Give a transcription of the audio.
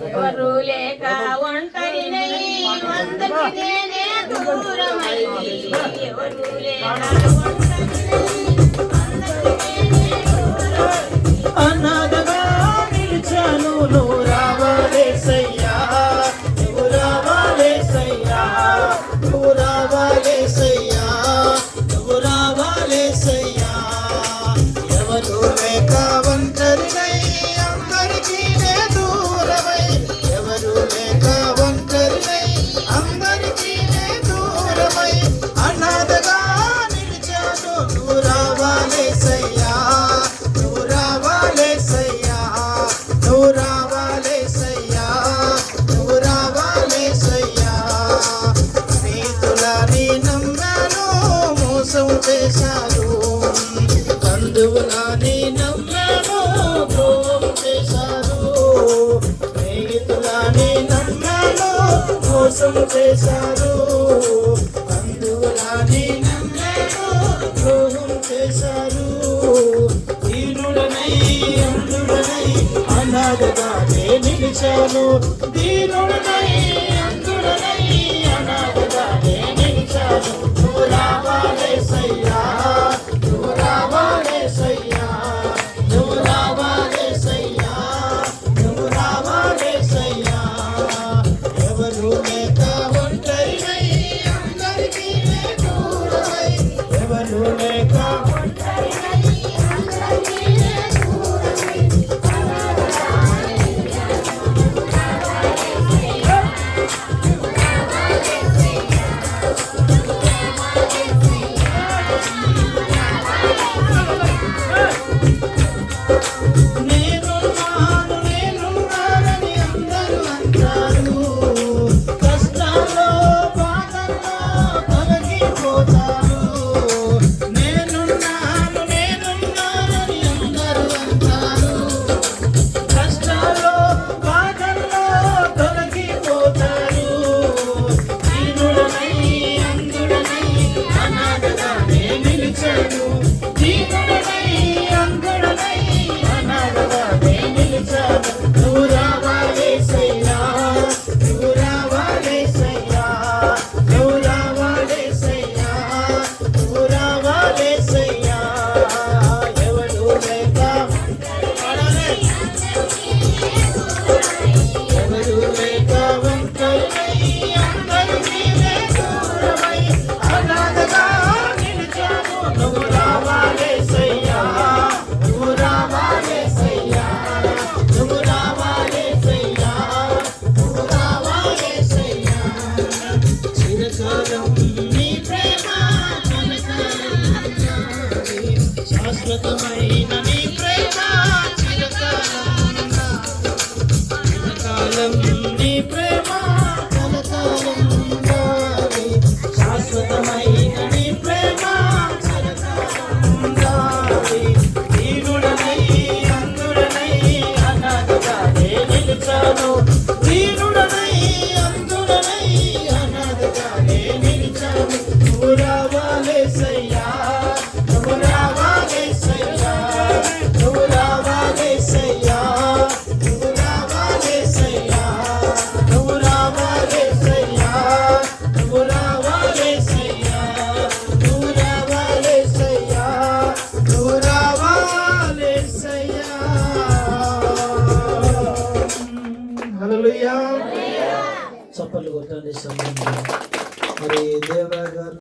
ఎవరు లేక ఒంటరినై అందరికి నేనే దూరమై ఎవరు లేక అనాథగా నిలిచాను నువ్వు రావాలేసయ్యా నువ్వు రావాలేసయ్యా నువ్వు రావాలేసయ్యా నువ్వు రావాలేసయ్యా ఎవరు లేక ఒంటరినై అందరికీ నే దూరమై ఎవరు లేక ఒంటరినై అందరికీ నే దూరమై అనాథగా నిలిచాను నువ్వు రావాలేసయ్యా నువ్వు రావాలేసయ్యా నువ్వు రావాలేసయ్యా నువ్వు రావాలేసయ్యా స్నేహితులని నమ్మాను మోసం చేశారు బంధువులని నమ్మాను ద్రోహం చేశారు స్నేహితులని నమ్మాను మోసం చేశారు బంధువులని నమ్మాను ద్రోహం చేశారు దీనుడనై అందుడనై అనాథగానే నిలిచాను దీనుడనై అందుడనై అనాథగానే నిలిచాను నువ్వు రావాలేసయ్యా నువ్వు రావాలేసయ్యా నువ్వు రావాలేసయ్యా నువ్వు రావాలేసయ్యా ఎవరు లేక ఒంటరినై అందరికీ నే దూరమై ఎవరు లేక నేనున్నానని అందరూ అంటారు కష్టాల్లో బాధల్లో తొలగిపోతారు నేనున్నానని అందరూ అంటారు కష్టాల్లో బాధల్లో తొలగిపోతారు దీనుడనై అందుడనై అనాథగానే నిలిచాను దీనుడనై అందుడనై అనాథగానే నిలిచాను నువ్వు రావాలేసయ్యా నువ్వు రావాలేసయ్యా నువ్వు రావాలేసయ్యా నువ్వు రావాలేసయ్యా ఎవరు లేక ఎవరు లేక ఒంటరినై అందరికీ నే దూరమై అనాథగా నిలిచాను నువ్వు రావాలేసయ్యా నువ్వు రావాలేసయ్యా నువ్వు రావాలేసయ్యా నువ్వు రావాలేసయ్యా చిరకాలం నీ ప్రేమ కనకాలం నాది శాశ్వతమైన నీ ప్రేమ చిరకాలం చిరకాలం నీ ప్రేమ కనకాలం నాది శాశ్వతమైన నీ ప్రేమ చిరకాలం నాది దీనుడనై అందుడనై అనాథగానే నిలిచాను దీనుడనై అందుడనై అనాథగానే నిలిచాను నువ్వు రావాలేసయ్యా నువ్వు రావాలేసయ్యా నువ్వు రావాలేసయ్యా నువ్వు రావాలేసయ్యా నువ్వు రావాలేసయ్యా నువ్వు రావాలేసయ్యా నువ్వు రావాలేసయ్యా నువ్వు రావాలేసయ్యా హల్లెలూయా చప్పట్లు కొట్టండి సమయంలో మరి దేవరాజ్ గారు